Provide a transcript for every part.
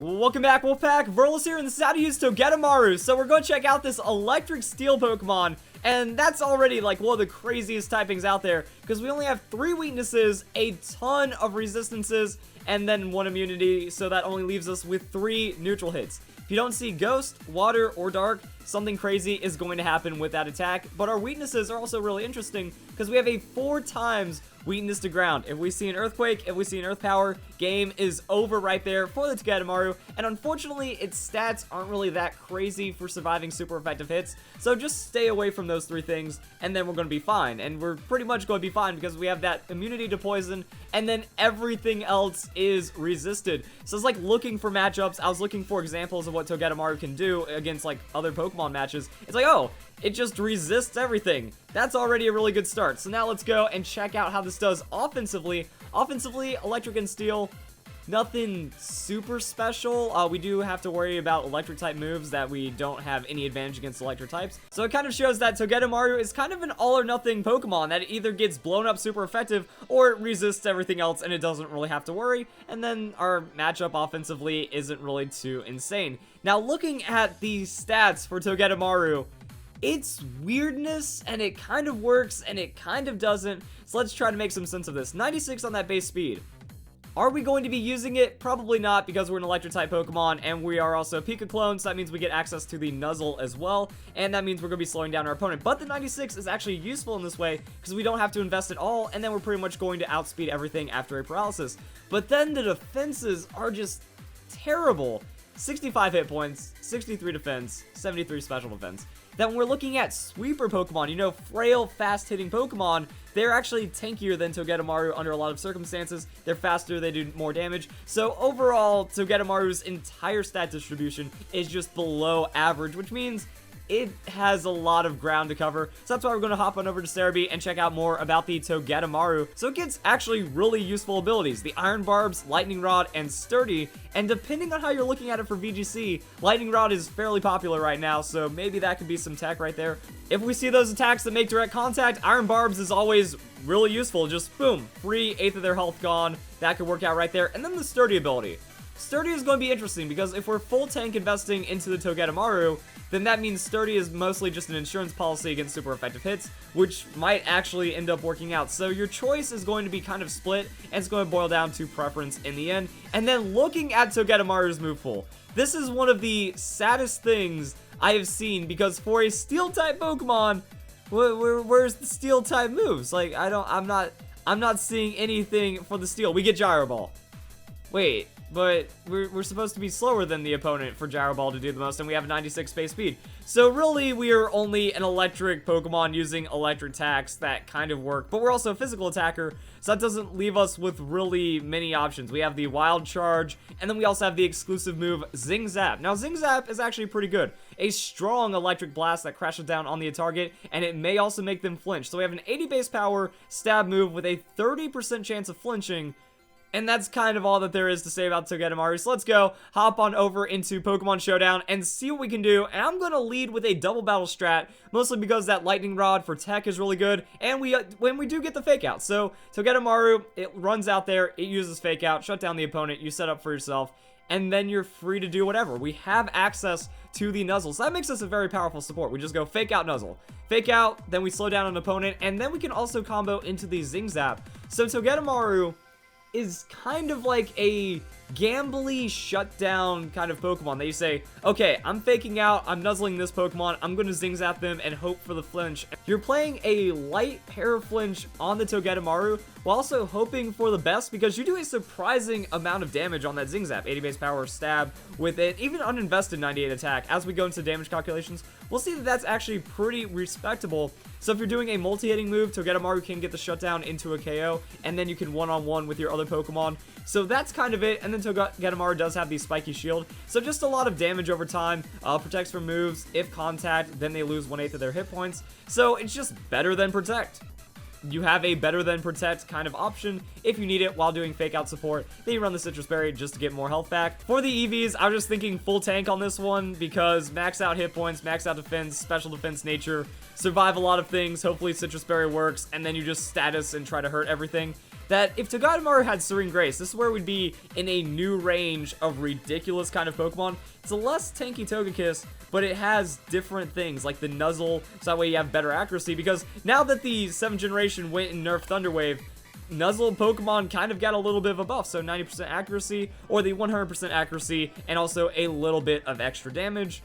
Welcome back, Wolfpack. Verlis here, and this is How to Use Togedemaru. So we're going to check out this electric steel Pokemon, and that's already like one of the craziest typings out there, because we only have 3 weaknesses, a ton of resistances, and then 1 immunity, so that only leaves us with 3 neutral hits. If you don't see Ghost, Water, or Dark, something crazy is going to happen with that attack, but our weaknesses are also really interesting, because we have a 4 times weakness to ground. If we see an Earthquake, if we see an Earth Power, game is over right there for the Togedemaru, and unfortunately, its stats aren't really that crazy for surviving super effective hits, so just stay away from those 3 things, and then we're going to be fine, and we're pretty much going to be fine because we have that immunity to poison, and then everything else is resisted. So it's like looking for matchups. I was looking for examples of what Togedemaru can do against like other Pokemon matches. It's like, oh, it just resists everything. That's already a really good start. So now let's go and check out how this does offensively. Offensively, Electric and Steel, nothing super special. We do have to worry about electric type moves that we don't have any advantage against electric types. So it kind of shows that Togedemaru is kind of an all or nothing Pokemon that either gets blown up super effective or it resists everything else and it doesn't really have to worry. And then our matchup offensively isn't really too insane. Now looking at the stats for Togedemaru, it's weirdness, and it kind of works, and it kind of doesn't. So let's try to make some sense of this. 96 on that base speed. Are we going to be using it? Probably not, because we're an electric-type Pokemon, and we are also Pika clones, so that means we get access to the Nuzzle as well, and that means we're going to be slowing down our opponent. But the 96 is actually useful in this way, because we don't have to invest at all, and then we're pretty much going to outspeed everything after a paralysis. But then the defenses are just terrible. 65 hit points, 63 defense, 73 special defense. Then when we're looking at sweeper Pokemon, you know, frail, fast-hitting Pokemon, they're actually tankier than Togedemaru under a lot of circumstances. They're faster, they do more damage. So overall, Togedemaru's entire stat distribution is just below average, which means it has a lot of ground to cover. So that's why we're going to hop on over to Cerebi and check out more about the Togedemaru. So it gets actually really useful abilities. The Iron Barbs, Lightning Rod, and Sturdy. And depending on how you're looking at it for VGC, Lightning Rod is fairly popular right now, so maybe that could be some tech right there. If we see those attacks that make direct contact, Iron Barbs is always really useful. Just boom, free 1/8 of their health gone. That could work out right there. And then the Sturdy ability. Sturdy is going to be interesting because if we're full tank investing into the Togedemaru, then that means Sturdy is mostly just an insurance policy against super effective hits, which might actually end up working out. So your choice is going to be kind of split, and it's going to boil down to preference in the end. And then looking at Togedemaru's move pool, this is one of the saddest things I have seen, because for a Steel-type Pokemon, where's the Steel-type moves? Like, I'm not seeing anything for the Steel. We get Gyro Ball. Wait, but we're supposed to be slower than the opponent for Gyro Ball to do the most, and we have 96 base speed. So really, we are only an electric Pokemon using electric attacks that kind of work, but we're also a physical attacker, so that doesn't leave us with really many options. We have the Wild Charge, and then we also have the exclusive move Zing Zap. Now, Zing Zap is actually pretty good. A strong electric blast that crashes down on the target, and it may also make them flinch. So we have an 80 base power stab move with a 30% chance of flinching. And that's kind of all that there is to say about Togedemaru. So let's go, hop on over into Pokemon Showdown and see what we can do. And I'm going to lead with a double battle strat, mostly because that Lightning Rod for tech is really good. And when we do get the Fake Out. So Togedemaru, it runs out there, it uses Fake Out, shut down the opponent, you set up for yourself, and then you're free to do whatever. We have access to the Nuzzle, so that makes us a very powerful support. We just go Fake Out, Nuzzle. Fake Out, then we slow down an opponent, and then we can also combo into the Zing Zap. So Togedemaru is kind of like a gambly shutdown kind of Pokemon that you say, okay, I'm faking out, I'm nuzzling this Pokemon, I'm going to Zing Zap them and hope for the flinch. You're playing a light Paraflinch on the Togedemaru while also hoping for the best, because you do a surprising amount of damage on that Zing Zap. 80 base power stab with it, even uninvested 98 attack. As we go into damage calculations, we'll see that that's actually pretty respectable. So if you're doing a multi-hitting move, Togedemaru can get the shutdown into a KO, and then you can one-on-one with your other Pokemon. So that's kind of it, and then Togedemaru does have the Spiky Shield, so just a lot of damage over time, protects from moves. If contact, then they lose 1/8 of their hit points, so it's just better than Protect. You have a better than Protect kind of option if you need it while doing Fake Out support. Then you run the Citrus Berry just to get more health back. For the EVs, I was just thinking full tank on this one because max out hit points, max out defense, special defense nature, survive a lot of things, hopefully Citrus Berry works, and then you just status and try to hurt everything. that if Togedemaru had Serene Grace, this is where we'd be in a new range of ridiculous kind of Pokemon. It's a less tanky Togekiss, but it has different things, like the Nuzzle, so that way you have better accuracy, because now that the 7th generation went and nerfed Thunder Wave, Nuzzle Pokemon kind of got a little bit of a buff, so 90% accuracy, or the 100% accuracy, and also a little bit of extra damage.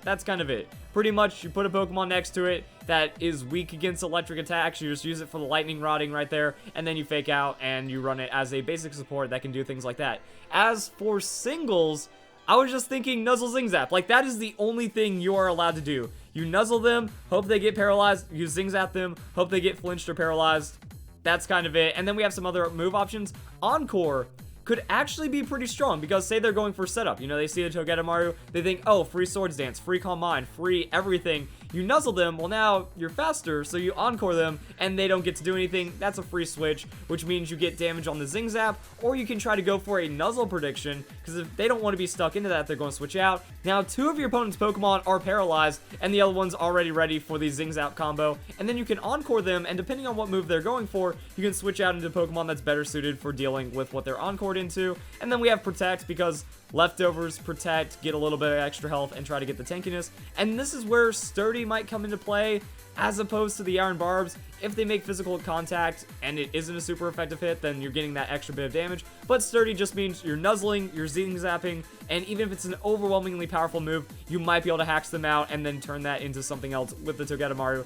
That's kind of it. Pretty much, you put a Pokemon next to it that is weak against electric attacks, you just use it for the lightning rodding right there, and then you fake out, and you run it as a basic support that can do things like that. As for singles, I was just thinking Nuzzle Zing Zap. Like, that is the only thing you are allowed to do. You Nuzzle them, hope they get paralyzed, you Zing Zap them, hope they get flinched or paralyzed. That's kind of it. And then we have some other move options. Encore could actually be pretty strong, because say they're going for setup. You know, they see the Togedemaru, they think, oh, free Swords Dance, free Calm Mind, free everything. You Nuzzle them, well now you're faster, so you Encore them, and they don't get to do anything. That's a free switch, which means you get damage on the Zing Zap, or you can try to go for a Nuzzle prediction, because if they don't want to be stuck into that, they're going to switch out. Now, 2 of your opponent's Pokemon are paralyzed, and the other one's already ready for the Zing Zap combo, and then you can Encore them, and depending on what move they're going for, you can switch out into Pokemon that's better suited for dealing with what they're Encored into. And then we have Protect, because leftovers, Protect, get a little bit of extra health, and try to get the tankiness. And this is where Sturdy might come into play, as opposed to the Iron Barbs. If they make physical contact, and it isn't a super effective hit, then you're getting that extra bit of damage. But Sturdy just means you're Nuzzling, you're Zing Zapping, and even if it's an overwhelmingly powerful move, you might be able to hack them out, and then turn that into something else with the Togedemaru.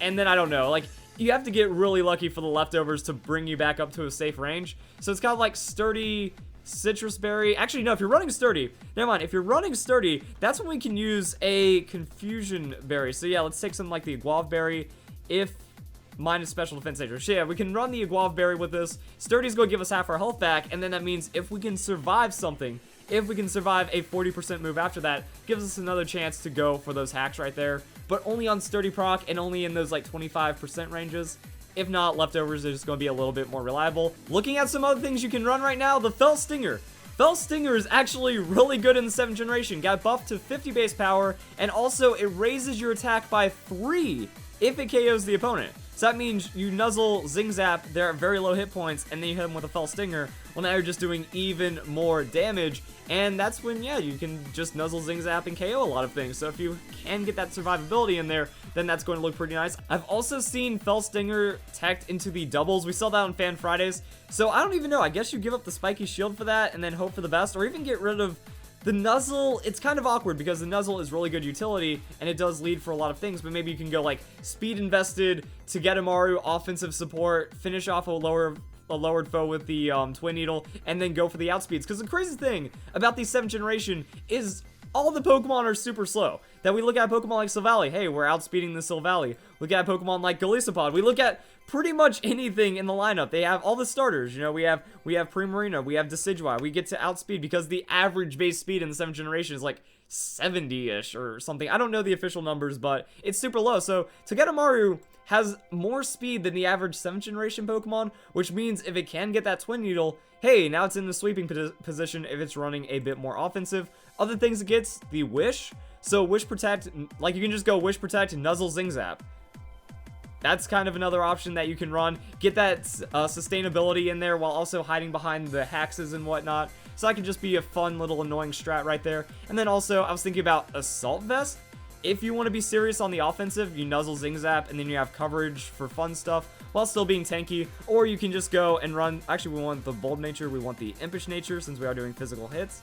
And then, I don't know, like, you have to get really lucky for the leftovers to bring you back up to a safe range. So it's kind of like Sturdy, Citrus Berry. Actually, no, if you're running Sturdy, never mind. If you're running Sturdy, that's when we can use a Confusion Berry. So yeah, let's take something like the Aguav Berry, if minus Special Defense Nature. So yeah, we can run the Aguav Berry with this. Sturdy's going to give us half our health back, and then that means if we can survive something, if we can survive a 40% move after that, gives us another chance to go for those hacks right there, but only on Sturdy proc and only in those like 25% ranges. If not, leftovers are just going to be a little bit more reliable. Looking at some other things you can run right now, the Fell Stinger. Fell Stinger is actually really good in the 7th generation. Got buffed to 50 base power, and also it raises your attack by 3 if it KOs the opponent. So that means you Nuzzle, Zing Zap, they're at very low hit points, and then you hit them with a Fell Stinger. Well, now you're just doing even more damage, and that's when, yeah, you can just Nuzzle, Zing Zap, and KO a lot of things. So if you can get that survivability in there, then that's going to look pretty nice. I've also seen Fell Stinger teched into the doubles. We saw that on Fan Fridays. So I don't even know. I guess you give up the Spiky Shield for that, and then hope for the best, or even get rid of the Nuzzle. It's kind of awkward because the Nuzzle is really good utility, and it does lead for a lot of things, but maybe you can go like Speed Invested, Togedemaru, offensive support, finish off a lowered foe with the Twin Needle, and then go for the outspeeds. Because the crazy thing about the 7th generation is all the Pokemon are super slow. That we look at Pokemon like Silvally, hey, we're outspeeding the Silvally. Look at Pokemon like Golisopod. We look at pretty much anything in the lineup. They have all the starters. You know, we have Primarina, we have Decidueye. We get to outspeed because the average base speed in the 7th generation is like 70-ish or something. I don't know the official numbers, but it's super low. So Togedemaru has more speed than the average 7th generation Pokemon, which means if it can get that Twin Needle, hey, now it's in the sweeping position if it's running a bit more offensive. Other things it gets, the Wish. So Wish Protect, like you can just go Wish Protect, Nuzzle, Zing Zap. That's kind of another option that you can run. Get that sustainability in there while also hiding behind the Haxes and whatnot. So that could just be a fun little annoying strat right there. And then also, I was thinking about Assault Vest. If you want to be serious on the offensive, you Nuzzle, Zing Zap, and then you have coverage for fun stuff while still being tanky. Or you can just go and run, actually we want the Bold Nature, we want the Impish Nature since we are doing physical hits.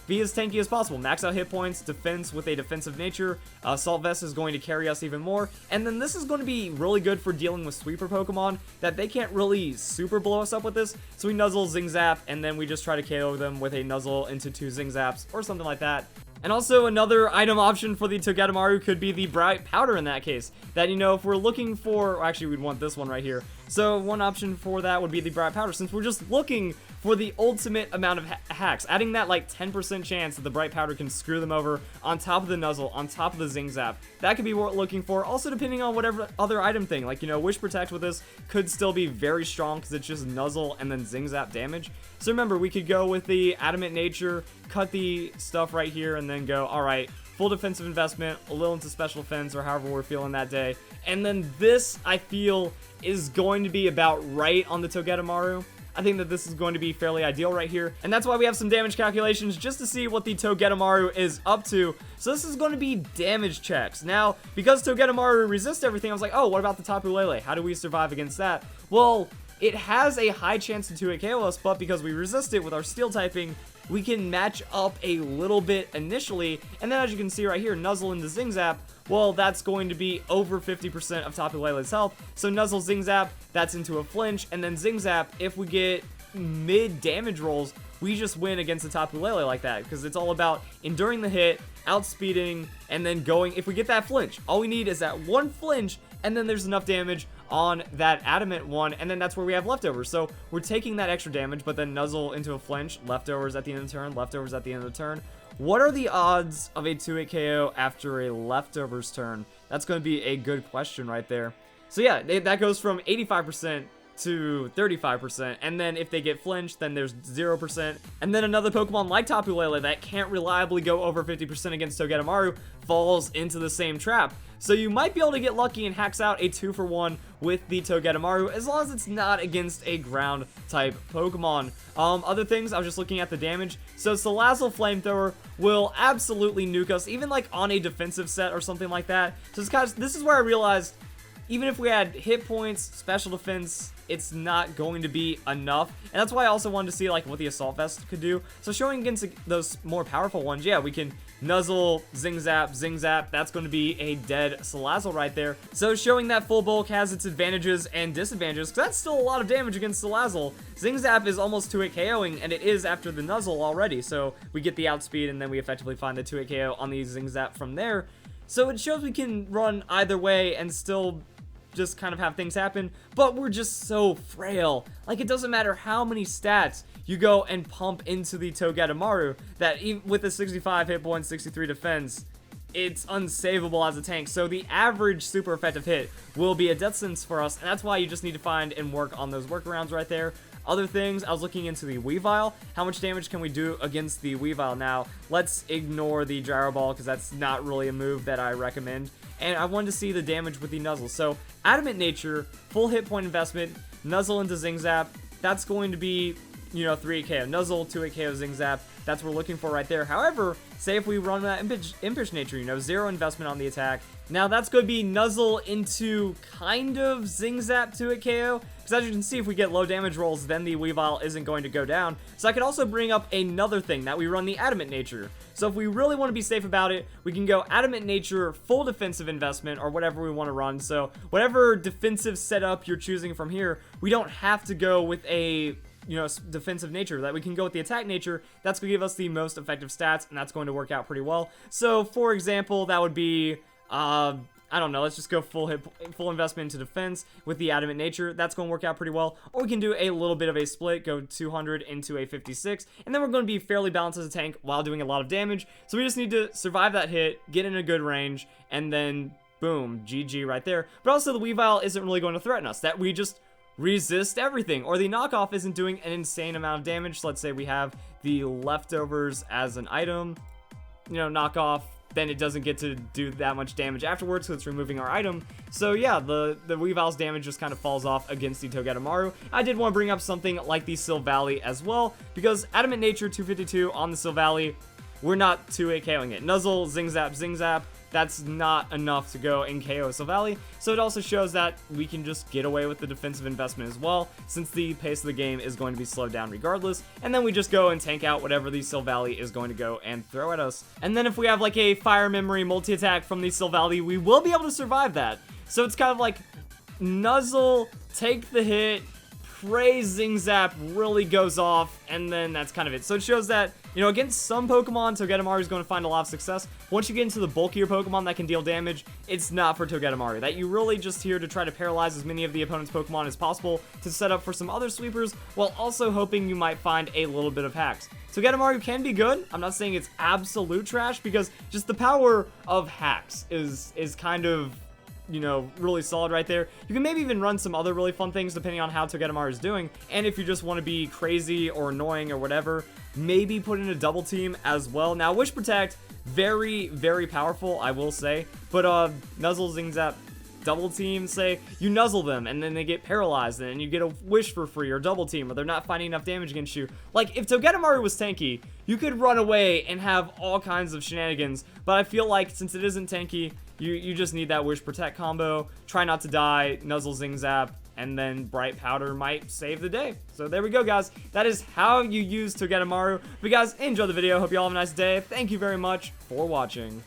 Be as tanky as possible. Max out hit points, defense with a defensive nature. Assault Vest is going to carry us even more. And then this is going to be really good for dealing with sweeper Pokemon that they can't really super blow us up with this. So we Nuzzle, Zing Zap, and then we just try to KO them with a Nuzzle into 2 Zing Zaps or something like that. And also another item option for the Togedemaru could be the Bright Powder in that case. That, you know, if we're looking for, actually we'd want this one right here. So one option for that would be the Bright Powder, since we're just looking for the ultimate amount of hacks. Adding that like 10% chance that the Bright Powder can screw them over on top of the Nuzzle, on top of the Zing Zap. That could be what we're looking for. Also depending on whatever other item thing, like, you know, Wish Protect with this could still be very strong because it's just Nuzzle and then Zing Zap damage. So remember, we could go with the Adamant Nature, cut the stuff right here, and then go, alright, full defensive investment, a little into special defense, or however we're feeling that day. And then this, I feel, is going to be about right on the Togedemaru. I think that this is going to be fairly ideal right here, and that's why we have some damage calculations just to see what the Togedemaru is up to. So this is going to be damage checks. Now, because Togedemaru resists everything, I was like, oh, what about the Tapu Lele? How do we survive against that? Well, it has a high chance to 2-hit KO us, but because we resist it with our steel typing, we can match up a little bit initially, and then as you can see right here, Nuzzle into Zing Zap, well, that's going to be over 50% of Tapu Lele's health. So Nuzzle, Zing Zap, that's into a flinch, and then Zing Zap, if we get mid damage rolls, we just win against the Tapu Lele like that, because it's all about enduring the hit, outspeeding, and then going, if we get that flinch, all we need is that one flinch, and then there's enough damage on that Adamant one, and then that's where we have leftovers. So we're taking that extra damage, but then Nuzzle into a flinch, leftovers at the end of the turn, leftovers at the end of the turn. What are the odds of a 2-hit KO after a leftovers turn? That's going to be a good question right there. So yeah, that goes from 85% to 35%, and then if they get flinched, then there's 0%, and then another Pokemon like Tapu Lele that can't reliably go over 50% against Togedemaru falls into the same trap. So you might be able to get lucky and hacks out a 2-for-1 with the Togedemaru, as long as it's not against a ground type Pokemon. Other things, I was just looking at the damage. So Salazzle Flamethrower will absolutely nuke us, even like on a defensive set or something like that. So it's kind of, this is where I realized, even if we had hit points, special defense, it's not going to be enough. And that's why I also wanted to see like what the Assault Vest could do. So showing against those more powerful ones, yeah, we can Nuzzle, Zing Zap, Zing Zap. That's going to be a dead Salazzle right there. So showing that full bulk has its advantages and disadvantages, because that's still a lot of damage against Salazzle. Zing Zap is almost 2-hit KOing, and it is after the Nuzzle already. So we get the outspeed, and then we effectively find the 2-hit KO on the Zing Zap from there. So it shows we can run either way and still just kind of have things happen, but we're just so frail. Like, it doesn't matter how many stats you go and pump into the Togedemaru, that even with a 65 hit point, 63 defense, it's unsavable as a tank. So the average super effective hit will be a death sentence for us, and that's why you just need to find and work on those workarounds right there. Other things, I was looking into the Weavile. How much damage can we do against the Weavile? Now, let's ignore the Gyro Ball, because that's not really a move that I recommend. And I wanted to see the damage with the Nuzzle. So, Adamant Nature, full hit point investment, Nuzzle into Zing Zap. That's going to be, you know, 3-hit KO. Nuzzle, 2-hit KO, Zing Zap. That's what we're looking for right there. However, say if we run that Impish Nature, you know, 0 investment on the attack. Now, that's going to be Nuzzle into kind of Zing Zap 2-hit KO. Because as you can see, if we get low damage rolls, then the Weavile isn't going to go down. So I could also bring up another thing, that we run the Adamant Nature. So if we really want to be safe about it, we can go Adamant Nature, full defensive investment, or whatever we want to run. So whatever defensive setup you're choosing from here, we don't have to go with a, you know, defensive nature. That we can go with the attack nature. That's going to give us the most effective stats, and that's going to work out pretty well. So for example, that would be, I don't know, let's just go full investment into defense with the Adamant Nature. That's going to work out pretty well. Or we can do a little bit of a split, go 200 into a 56, and then we're going to be fairly balanced as a tank while doing a lot of damage. So we just need to survive that hit, get in a good range, and then boom, GG right there. But also the Weavile isn't really going to threaten us, that we just resist everything, or the knockoff isn't doing an insane amount of damage. So let's say we have the leftovers as an item, you know, knockoff, then it doesn't get to do that much damage afterwards, so it's removing our item. So yeah, the Weavile's damage just kind of falls off against the Togedemaru. I did want to bring up something like the Silvally as well, because Adamant Nature 252 on the Silvally, we're not 2-hit KOing it. Nuzzle, Zing Zap, Zing Zap, that's not enough to go and KO Silvally. So it also shows that we can just get away with the defensive investment as well, since the pace of the game is going to be slowed down regardless. And then we just go and tank out whatever the Silvally is going to go and throw at us. And then if we have like a Fire Memory multi-attack from the Silvally, we will be able to survive that. So it's kind of like Nuzzle, take the hit, pray Zing Zap really goes off, and then that's kind of it. So it shows that, you know, against some Pokemon, Togedemaru is going to find a lot of success. Once you get into the bulkier Pokemon that can deal damage, it's not for Togedemaru. That you're really just here to try to paralyze as many of the opponent's Pokemon as possible to set up for some other sweepers, while also hoping you might find a little bit of hacks. Togedemaru can be good. I'm not saying it's absolute trash, because just the power of hacks is kind of, you know, really solid right there. You can maybe even run some other really fun things depending on how Togedemaru is doing. And if you just want to be crazy or annoying or whatever, maybe put in a double team as well. Now, Wish Protect, very, very powerful, I will say. But Nuzzle, Zing Zap, double team, say you nuzzle them and then they get paralyzed and you get a wish for free, or double team, or they're not finding enough damage against you. Like, if Togedemaru was tanky, you could run away and have all kinds of shenanigans, but I feel like since it isn't tanky, you just need that wish protect combo, try not to die, nuzzle zing zap, and then Bright Powder might save the day. So there we go, guys. That is how you use Togedemaru. If you guys enjoyed the video, hope you all have a nice day. Thank you very much for watching.